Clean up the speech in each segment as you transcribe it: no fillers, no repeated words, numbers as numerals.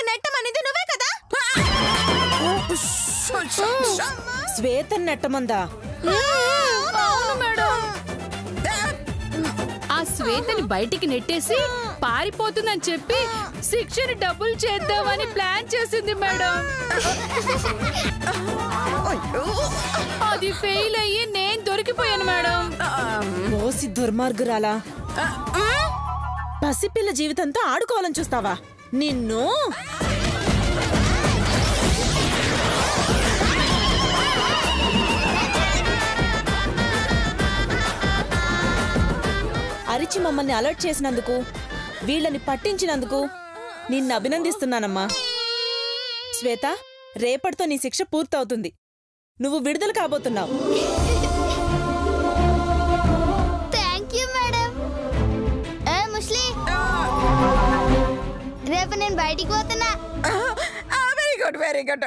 నెట్టమనిది నువ్వే కదా? శ్వేతని నెట్టమందా? అవును మేడం. ఆ శ్వేతని బయటికి నెట్టేసి పారిపోతుందని చెప్పి శిక్షని డబుల్ చేద్దామని ప్లాన్ చేసింది మేడం. అది ఫెయిల్ అయ్యి నేను దొరికిపోయాను మేడం. మోసి దుర్మార్గురాలా, పసిపిల్ల జీవితంతో ఆడుకోవాలని చూస్తావా? నిన్ను అరిచి మమ్మల్ని అలర్ట్ చేసినందుకు, వీళ్ళని పట్టించినందుకు నిన్ను అభినందిస్తున్నానమ్మా. శ్వేత, రేపటితో నీ శిక్ష పూర్తవుతుంది. నువ్వు విడుదల కాబోతున్నావు. రేపు నేను బయటికి పోతున్నా. Very good, very good.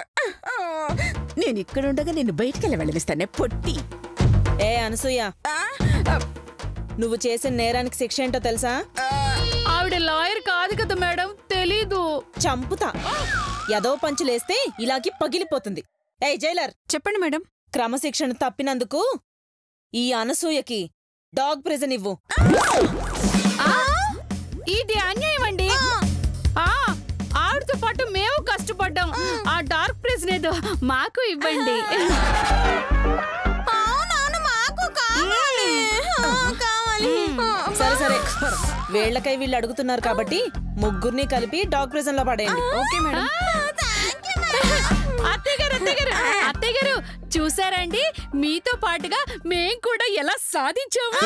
నేను ఇక్కడ ఉండగా నిన్ను బయటికి వెళ్ళిస్తానే పొట్టి. ఏ అనసూయ, నువ్వు చేసిన నేరానికి శిక్ష ఏంటో తెలుసా? ఆవిడ లాయర్ కాదు కదా మేడం, తెలీదు. చంపుతా. యదో పంచులేస్తే ఇలాకి పగిలిపోతుంది. ఏ జైలర్, చెప్పండి మేడం. క్రమశిక్షణ తప్పినందుకు ఈ అనసూయకి డాగ్ ప్రిజన్ ఇవ్వు. ఇది అన్యాయం అండి. ఆవిడతో పాటు మేము కష్టపడ్డాం. ఆ డార్క్ ప్రిజన్ ఏదో మాకు ఇవ్వండి. సరే సరే, వీళ్ళకై వీళ్ళు అడుగుతున్నారు కాబట్టి ముగ్గురిని కలిపి డాగ్ ప్రిజన్ లో పడేయండి. Okay madam. అత్తయ్య గారు చూసారండి, మీతో పాటుగా మేం కూడా ఎలా సాధించాము.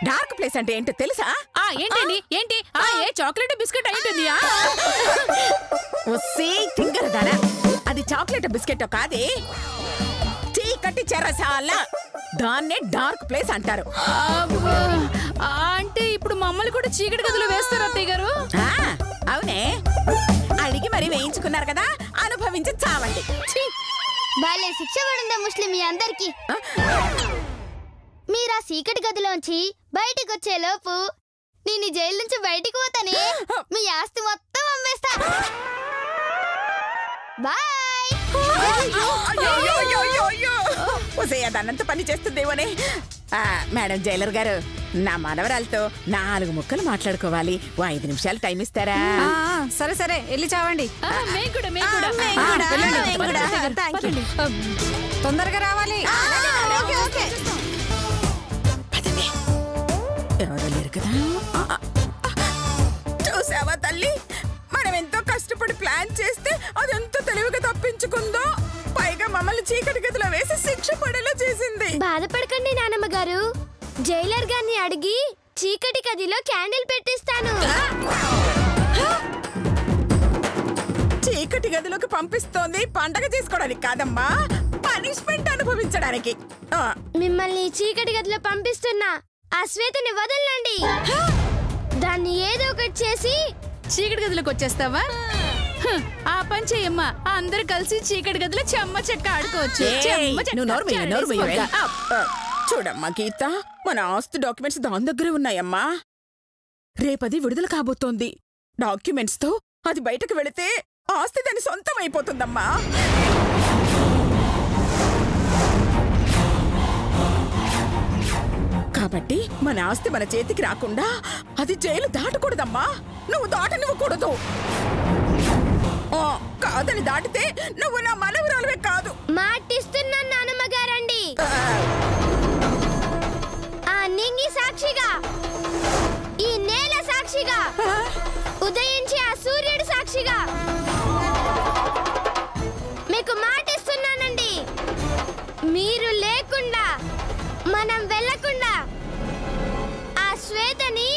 డార్క్ ప్లేస్ అంటే ఏంటో తెలుసా? ఏంటండి? ఏంటి? ఏ చాక్లెట్ బిస్కెట్ అయింటుంది? తింగరదానా, అది చాక్లెట్ బిస్కెట్ కాదే, చీకటి చెరసాల. దాన్నే డార్క్ ప్లేస్ అంటారు. అంటే ఇప్పుడు మమ్మల్ని కూడా చీకటి గదిలో వేస్తారు అత్తయ్య గారు? అవునే, అడిగి మరి వేయించుకున్నారు కదా, అనుభవించి చావండి. భలే శిక్ష పడిందా ముస్లిం మీ అందరికి. మీరు ఆ చీకటి గదిలోంచి బయటికి వచ్చే లోపు నేను జైలు నుంచి బయటికి పోతానే, మీ ఆస్తి మొత్తం అమ్మేస్తా. బాయ్. అదంతా పని చేస్తుందేమోనే. మేడం జైలర్ గారు, నా మనవరాలతో 4 ముక్కలు మాట్లాడుకోవాలి. 5 నిమిషాలు టైం ఇస్తారా? సరే సరే, వెళ్ళి చావండి. తొందరగా రావాలి. ఎవరో లేరు కదా. చూసావా తల్లి, మనం ఎంతో కష్టపడి ప్లాన్ చేస్తే అదెంతో తెలివిగా తప్పించుకుందో. పైగా మమ్మల్ని చీకటి గదిలో వేసి శిక్ష పడేలా చేసింది. బాధపడకండి నానమ్మ గారు, జైలర్ గారిని అడిగి చీకటి గదిలో క్యాండిల్ పెట్టిస్తాను. చీకటి గదిలోకి పంపిస్తోంది పండగ చేసుకోవడానికి కాదమ్మా, పనిష్మెంట్ అనుభవించడానికి. మిమ్మల్ని చీకటి గదిలో పంపిస్తున్నా. ఆ శ్వేతని వదలండి. దాన్ని ఏదో ఒకటి చేసి చీకటి గదిలోకి వచ్చేస్తావా? ఆ పని చెయ్యమ్మా, అందరు కలిసి చీకటి గదిలో చెమ్మ చెక్క ఆడుకోవచ్చు. చూడమ్మా గీత, మన ఆస్తి డాక్యుమెంట్స్ దాని దగ్గరే ఉన్నాయమ్మా. రేపది విడుదల కాబోతోంది. డాక్యుమెంట్స్ తో అది బయటకు వెళితే ఆస్తి దాని సొంతం అయిపోతుందమ్మా. కాబట్టి మన ఆస్తి మన చేతికి రాకుండా అది జైలు దాటకూడదమ్మా. నువ్వు దాటనివ్వకూడదు. కాదని దాటితే నువ్వు నా మనవరాలువే కాదు. మాటిస్తున్నాను నానమ్మ గారండి. ఆ నింగి సాక్షిగా, ఈ నేల సాక్షిగా, ఉదయించి ఆ సూర్యుడు సాక్షిగా మీకు మాటిస్తున్నానండి. మీరు లేకుండా మనం వెళ్ళకుండా ఆ శ్వేతని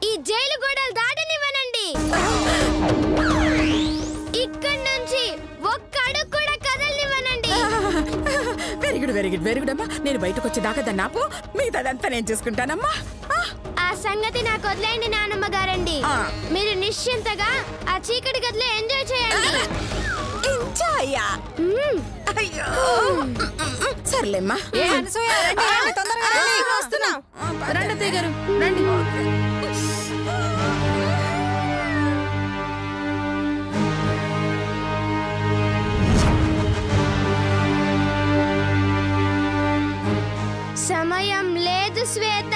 ఈ జైలు గోడలు దాటనివ్వనండి. ఇక్కడి నుంచి ఒక్క అడుగు కూడా కదలనివ్వనండి. Very good, very good, very good అమ్మా. నేను బయటకు వచ్చేదాకా దాన్ని ఆపు, మిగతాదంతా నేను చూసుకుంటానమ్మా. ఆ సంగతి నాకు వదిలేయండి నానమ్మ గారండి. మీరు నిశ్చింతగా ఆ చీకటి గదిలో ఎంజాయ్ చేయండి. ఎంజాయ్. అయ్యో సర్లేమ్మా. వస్తున్నా. రండి అత్తయ్య గారు రండి. సమయం లేదు శ్వేత.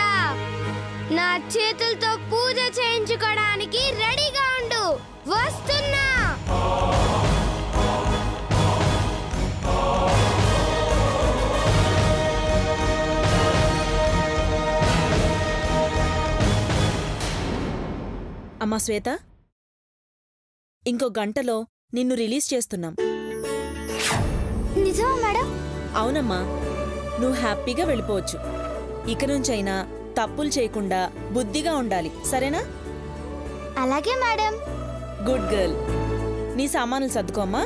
నా చేతులతో పూజ చేయించుకోవడానికి రెడీగా ఉండు. వస్తున్నా. అమ్మా శ్వేత, ఇంకో గంటలో నిన్ను రిలీజ్ చేస్తున్నాం. నిజమా మేడం? అవునమ్మా, నువ్వు హ్యాపీగా వెళ్ళిపోవచ్చు. ఇక నుంచైనా తప్పులు చేయకుండా బుద్ధిగా ఉండాలి, సరేనా? అలాగే మేడం. Good girl. నీ సామానులు సర్దుకోమ్మా.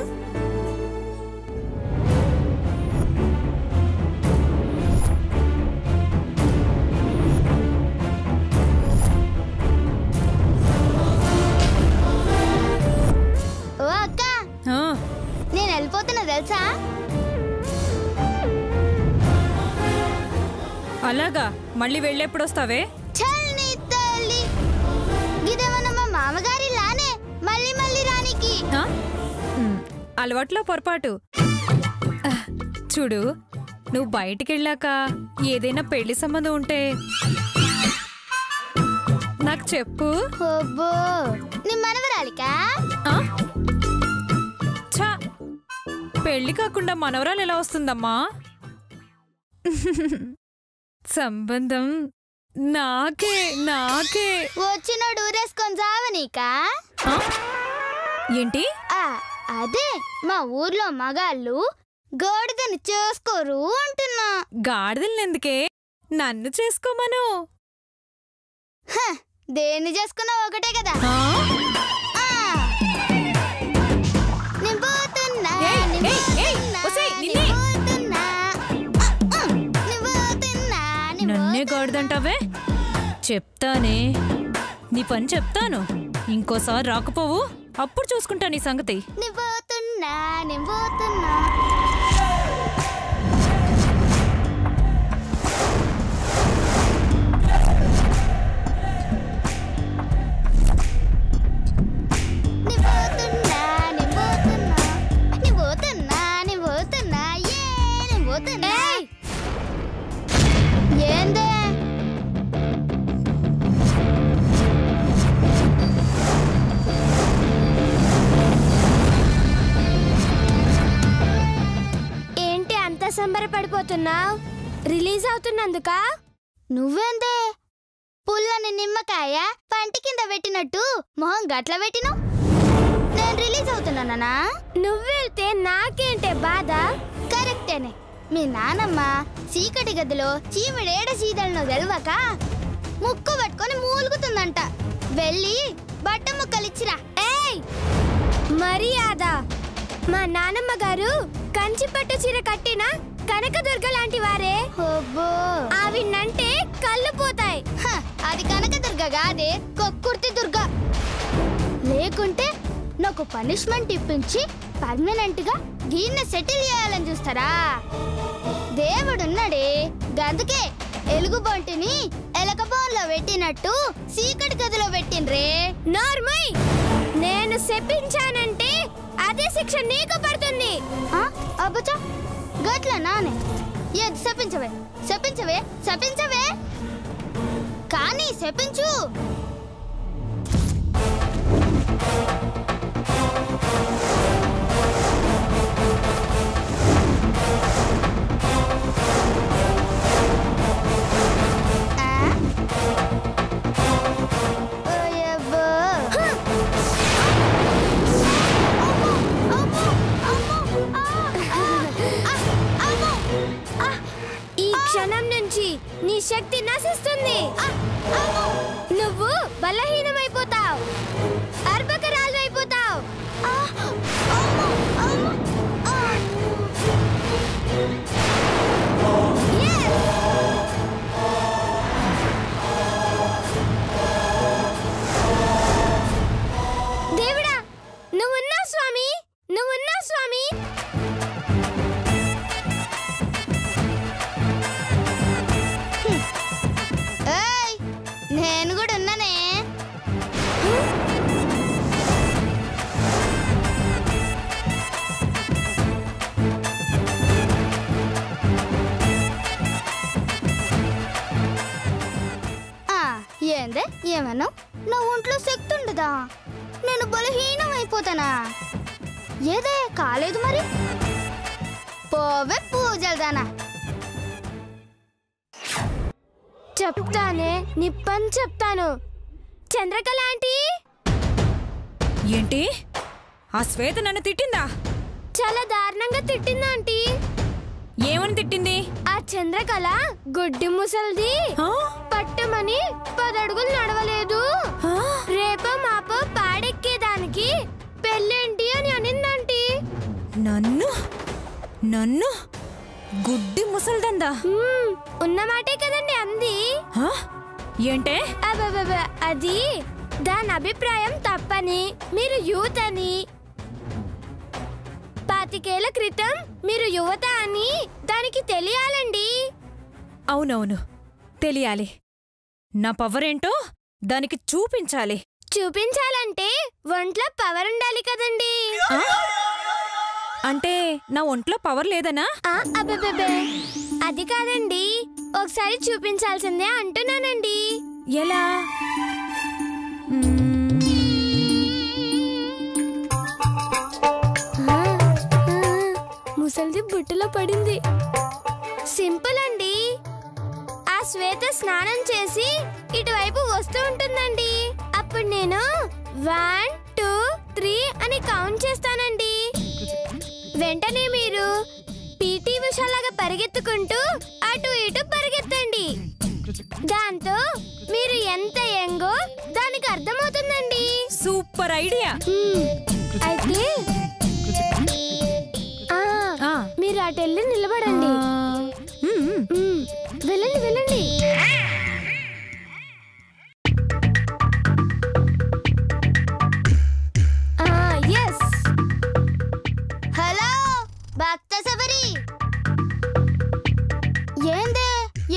ఓ అక్క, నేను వెళ్ళిపోతున్నా తెలుసా? అలాగా? మళ్ళీ వెళ్ళెప్పుడు వస్తావే? చల్ నీ తల్లి, గిదేమన్నా మా మామగారి లానే మళ్ళీ మళ్ళీ రానికి. అలవాట్లో పొరపాటు. చూడు, నువ్వు బయటికి వెళ్ళాక ఏదైనా పెళ్లి సంబంధం ఉంటే నాకు చెప్పు. అబ్బో, నీ మనవరాలికా? ఛా, పెళ్లి కాకుండా మనవరాలు ఎలా వస్తుందమ్మా? సంబంధం నాకే నాకే. వచ్చినోడు ఊరేసుకొని చావనీకా? ఏంటి? అదే మా ఊర్లో మగాళ్ళు గాడిదని చేసుకోరు అంటున్నా. గాడిదలెందుకే, నన్ను చేసుకోమను. దేన్ని చేసుకున్నా ఒకటే కదా. నేను పోతున్నా, నేను పోతున్నా, నేను పోతున్నా, నేను పోతున్నా, నేను నన్నే పోతున్నా. గాడిదంటావే? చెప్తానే, నీ పని చెప్తాను. ఇంకోసారి రాకపోవు, అప్పుడు చూసుకుంటా నీ సంగతి. నేను పోతున్నా, నేను పోతున్నా. ఏందే? ఏంటి అంత సంబరపడిపోతున్నావు? రిలీజ్ అవుతున్నందుక? నువ్వేందే పుల్లని నిమ్మకాయ పంటి కింద పెట్టినట్టు మొహం గట్ల పెట్టిను? నేను రిలీజ్ అవుతున్నానా? నువ్వెళ్తే నాకేంటే బాధ? కరెక్టేనే. మీ నానమ్మ చీకటి గదిలో చీమిడేడ చీదలను తెలవక ముక్కు పట్టుకొని మూలుగుతుందంట. వెళ్ళి బట్ట ముక్కలిచ్చిరా. ఏయ్, మర్యాద! మా నానమ్మ గారు కంచి పట్టు చీర కట్టిన కనకదుర్గ లాంటి వారే. అవిన్నంటే కళ్ళు పోతాయి. అది కనకదుర్గ కాదే, కొక్కుర్తి దుర్గ. లేకుంటే నాకు పనిష్మెంట్ ఇప్పించి పర్మనెంట్ గా దీన్ని సెటిల్ చేయాలని చూస్తారా? దేవుడున్నాడే, గందుకే ఎలుగుబంటిని ఎలకబోన్లో పెట్టినట్టు చీకటి గదిలో పెట్టిండ్రే. నార్మల్, నేను శపించానంటే అదే శిక్ష నీకు పడుతుంది. అబ్బచా, గట్ల నానే. ఏది శపించవే, శపించవే, శపించవే, కానీ శపించు. ఈ క్షణం నుంచి నీ శక్తి నశిస్తుంది. నువ్వు బలహీనమైపోతావు, అర్భకరాలైపోతావు. దేవుడా, నువ్వున్నా స్వామి, నువ్వున్నా స్వామి. నేను కూడా ఉన్నానే. ఏందే ఏమన్నా? నా ఒంట్లో శక్తి ఉండదా? నేను బలహీనం అయిపోతానా? ఏదే కాలేదు మరి. పోవే పూజలదానా. చెప్తానే, నీ పని చెప్తాను. చంద్రకళ ఆంటీ. ఏంటి? ఆ శ్వేత నన్ను తిట్టిందా? చాలా దారుణంగా తిట్టిందా ఆంటీ? ఏమని తిట్టింది? ఆ చంద్రకళ గుడ్డి ముసల్ది పట్టమని 10 అడుగులు నడవలేదు, రేపో మాపో పాడెక్కేదానికి పెళ్ళేంటి అని అనిందంటీ. నన్ను నన్ను గుడ్డి ముసల్దందా? ఉన్నమాటే కదండి అంది. ఏంటే? అది దాని అభిప్రాయం తప్పని, మీరు యూత్ అని, 25 ఏళ్ల క్రితం మీరు యువత అని దానికి తెలియాలండి. అవునవును, తెలియాలి. నా పవర్ ఏంటో దానికి చూపించాలి. చూపించాలంటే ఒంట్లో పవర్ ఉండాలి కదండి. అంటే నా ఒంట్లో పవర్ లేదనా? అబ్బబ్బబ్బే, అది కాదండి, ఒకసారి చూపించాల్సిందే అంటున్నానండి. ఎలా? ముసలిది బుట్టలో పడింది. సింపుల్ అండి. ఆ శ్వేత స్నానం చేసి ఇటువైపు వస్తూ ఉంటుందండి. అప్పుడు నేను 1 2 3 అని కౌంట్ చేస్తానండి. వెంటనే మీరు పీటీ ఉషాలాగా పరిగెత్తుకుంటూ అటు ఇటు పరిగెత్తండి. దాంతో మీరు ఎంత యంగో దానికి అర్థమవుతుందండి. Super idea. అయితే మీరు అటెళ్ళి నిలబడండి. వెళ్ళండి వెళ్ళండి. హలో భక్త శబరి, ఏందే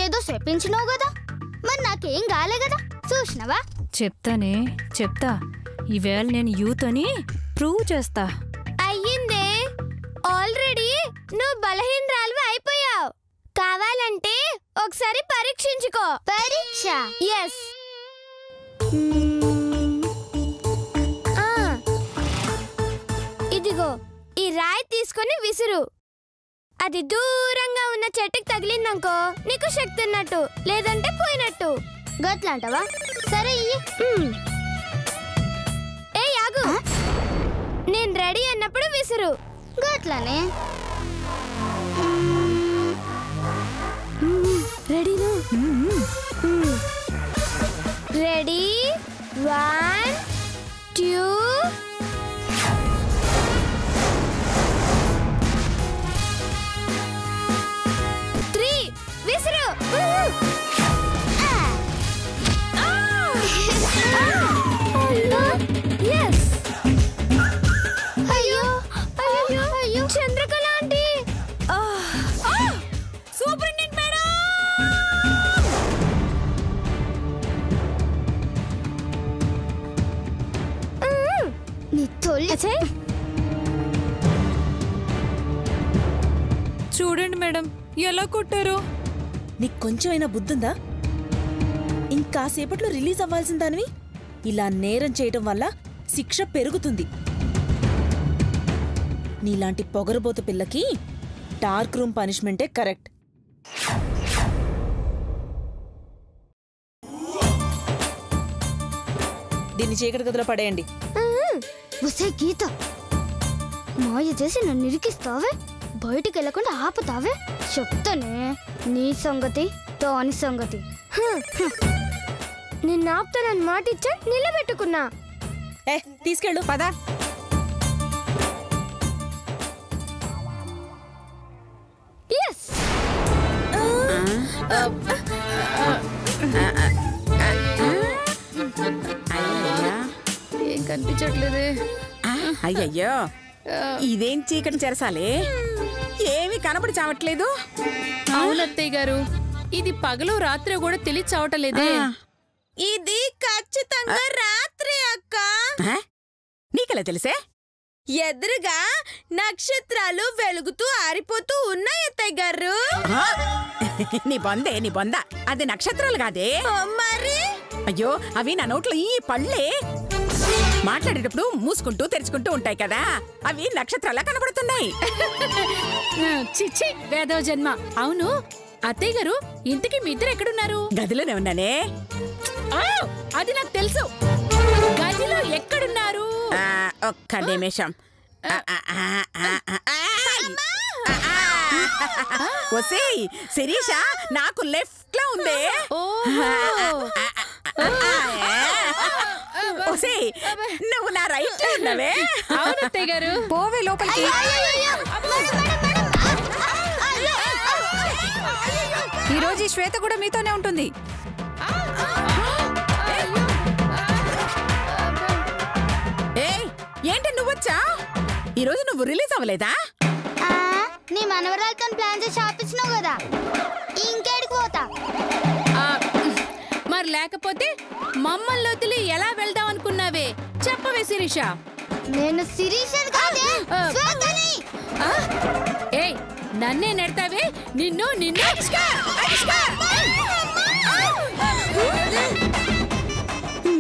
ఏదో చెప్పించినావు కదా, మరి నాకేం కాలే కదా, చూసినవా? చెప్తానే, చెప్తా. ఈవేళ నేను యూత్ అని ప్రూవ్ చేస్తా. అయ్యిందే, ఆల్రెడీ నువ్వు బలహీనరాలు అయిపోయావు. కావాలంటే ఒకసారి పరీక్షించుకో. పరీక్ష? ఎస్. ఇదిగో ఈ రాయి తీసుకొని విసురు. అది దూరంగా ఉన్న చెట్టుకి తగిలిందనుకో నీకు శక్తి ఉన్నట్టు, లేదంటే పోయినట్టు. గట్లంటావా? సరే ఏ యాగు, నేను రెడీ అన్నప్పుడు విసురు. గట్లనే. రెడీను? రెడీ 1 2 3 విసురు. అయ్యో అయ్యో అయ్యో, చంద్రకళ ఆంటీ. సూపరింటెండెంట్ మేడం, నీ తొలి చూడండి మేడం ఎలా కొట్టారో. నీకు కొంచెమైనా బుద్ధుందా? ఇంకాసేపట్లో రిలీజ్ అవ్వాల్సిన దానివి ఇలా నేరం చేయటం వల్ల శిక్ష పెరుగుతుంది. నీలాంటి పొగరబోతు పిల్లకి డార్క్ రూమ్ పనిష్మెంటే కరెక్ట్. దీన్ని చీకటి గదిలో పడేయండి. గీత, మాయ చేసి నన్ను ఇరికిస్తావే, బయటికి వెళ్ళకుండా ఆపుతావే. చెప్తానే నీ సంగతి, దాని సంగతి. నిన్న ఆపుతానని మాట ఇచ్చా, నిలబెట్టుకున్నా. తీసుకెళ్ళు పదా. ఏం కనిపించట్లేదే. అయ్యయ్యో, ఇదేం చీకటి చెరసాలే, ఏమీ కనపడి చావట్లేదు. అవునత్తయ్య గారు, ఇది పగలు రాత్రి కూడా తెలిసి చావటలేదే. ఇది ఖచ్చితంగా రాత్రి అక్క. నీకెలా తెలిసే? ఎదురుగా నక్షత్రాలు వెలుగుతూ ఆరిపోతూ ఉన్నాయి అత్తయ్య గారు. నీ బొంద అది నక్షత్రాలు కాదే. మరి అయ్యో అవి నా నోట్లో ఈ పళ్ళే మాట్లాడేటప్పుడు మూసుకుంటూ తెరుచుకుంటూ ఉంటాయి కదా, అవి నక్షత్రాలా కనబడుతున్నాయి. చిచ్చి వేదవ జన్మ. అవును అత్తయ్య గారు, ఇంతకీ మీ ఇద్దరు ఎక్కడున్నారు? గదిలోనే ఉన్నానే. అది నాకు తెలుసు. గదిలో ఎక్కడున్నారు? ఒక్క నిమిషం. ఒసేయ్ శిరీష, నాకు లెఫ్ట్ లో ఉంది. ఒసేయ్ నువ్వు నా రైట్ లో ఉన్నావే. అవును అత్తయ్య గారు. పోవే లోపలికి. ఈరోజు ఈ శ్వేత కూడా మీతోనే ఉంటుంది. ఏంటి నువ్వొచ్చా? ఈరోజు నువ్వు రిలీజ్ అవ్వలేదా? నీ మనవరాలతో ప్లాన్ చేసి ఆపించినావు కదా, ఇంకేడికి పోతా? మరి లేకపోతే మమ్మల్ని వదిలి ఎలా వెళ్దాం అనుకున్నావే? చెప్పవే శిరీష. నేను శిరీషని కాదే, శ్వేతని. ఏయ్ నన్నే నెడతావే? నిన్ను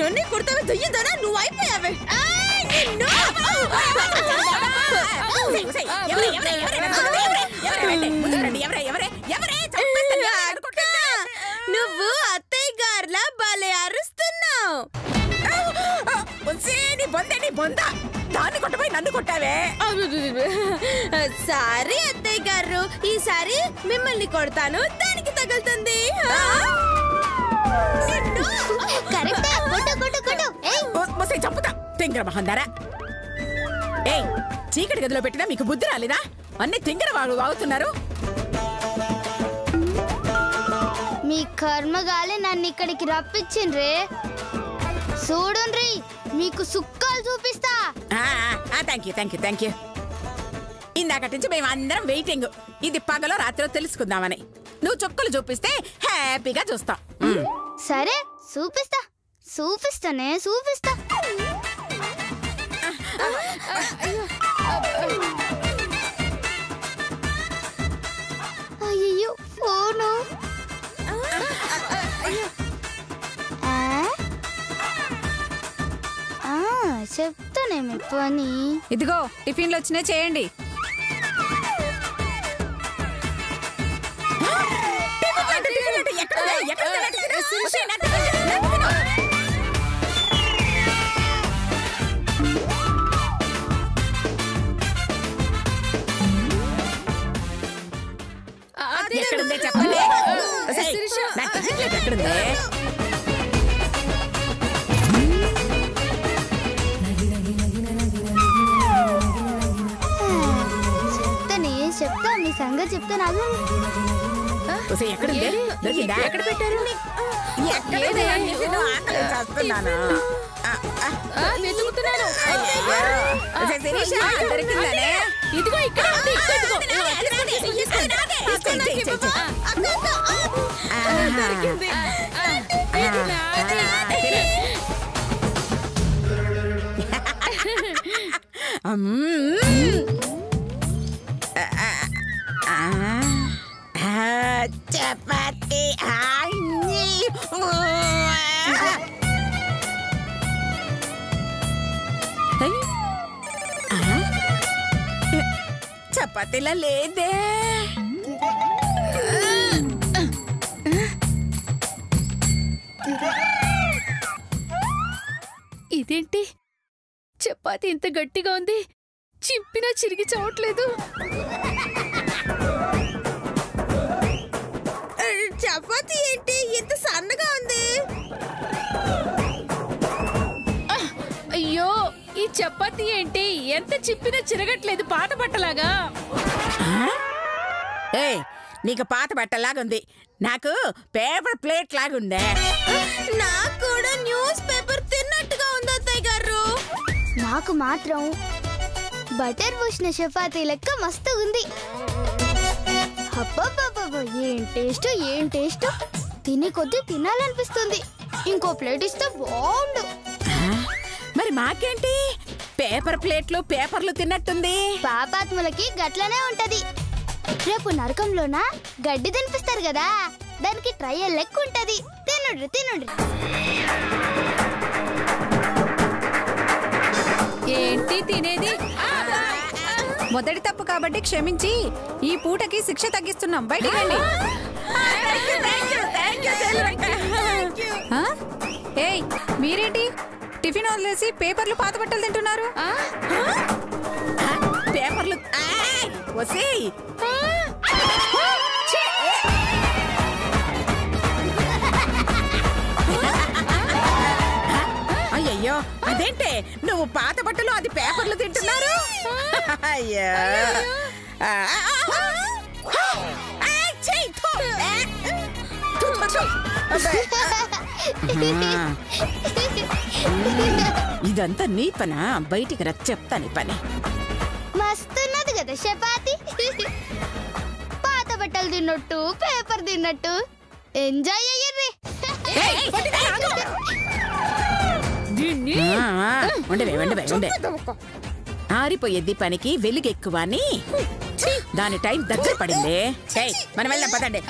నన్ను కొడతావే దయ్యదనా, నువ్వు అయిపోయావే. నువ్వు అత్తయ్య గారిలా భలే అరుస్తున్నావు. దాన్ని కొట్టపోయి నన్ను కొట్టావే. సారీ అత్తయ్య గారు, ఈసారి మిమ్మల్ని కొడతాను, దానికి తగులుతుంది. చంపుతా తింగర మహందారా. ఏయ్ చీకటి గదిలో పెట్టినా మీకు బుద్ధి రాలేదా? అన్ని తింగర వాగుతున్నారు. మీ కర్మగాలి నన్ను ఇక్కడికి రప్పించిండ్రే. చూడుండ్రి, మీకు సుక్కలు చూపిస్తా. Thank you. ఇందాకటి నుంచి మేము అందరం వెయిటింగ్, ఇది పగలో రాత్రిలో తెలుసుకుందామని. నువ్వు చుక్కలు చూపిస్తే హ్యాపీగా చూస్తాం. సరే చూపిస్తా. అయ్యో ఫోను. చెప్తానేమి పని. ఇదిగో టిఫిన్లు వచ్చినా చేయండి. ఎక్కడుందే చెప్పండి. ఎక్కడుందే? చెప్తా నీ సంగతి చెప్తా. నాకు ఎక్కడుందే? దొరికిందా? ఎక్కడ పెట్టారు? చేస్తున్నాను. దొరికిందనే. ఇదిగో ఇక్కడ ఉంది. చపాతి చపాతీలా లేదే. ఇదేంటి చపాతి ఇంత గట్టిగా ఉంది, చింపినా చిరిగి చావట్లేదు. చపాతి ఏంటి ఇంత సన్నగా ఉంది? అయ్యో ఈ చపాతి ఏంటి ఎంత చింపినా చిరగట్లేదు, పాత బట్టలాగా. నీకు పాత బట్టలాగుంది, నాకు పేపర్ ప్లేట్ లాగుందే. నాకు కూడా న్యూస్ పేపర్ తిన్నట్టుగా ఉంది అత్తయ్య గారు. నాకు మాత్రం బటర్ పోసిన చపాతీ లెక్క మస్తు ఉంది. ఏం టేస్ట్. తినే కొద్దీ తినాలనిపిస్తుంది. ఇంకో ప్లేట్ ఇస్తే బాగుండు. మరి మాకేంటి? పేపర్ ప్లేట్లు పేపర్లు తిన్నట్టుంది. పాపాత్ములకి గట్లనే ఉంటది. రేపు నరకంలోన గడ్డి తినిపిస్తారు కదా, దానికి ట్రయల్ లెక్క ఉంటది. తినుండ్రి తినుండ్రి. ఏంటి తినేది? మొదటి తప్పు కాబట్టి క్షమించి ఈ పూటకి శిక్ష తగ్గిస్తున్నాం. బయటికి రండి. ఏయ్, మీరేంటి టిఫిన్ వదిలేసి పేపర్లు పాత బట్టలు తింటున్నారు? పేపర్లు వసేయ్. అయ్యయ్యో, అదేంటే నువ్వు పాత బట్టలు అది పేపర్లు తింటున్నారు? అయ్యో ఇదంతా నీ పనా? బయటికి రా, చెప్తాను పని. మస్తున్నది కదా చపాతి. పాత బట్టలు తిన్నట్టు పేపర్ తిన్నట్టు ఎంజాయ్ అయ్యర్రి. ఉండే ఆరిపోయేది పనికి వెలుగెక్కువ అని దాని టైం దగ్గర పడింది. మనం వెళ్దాం పదండి.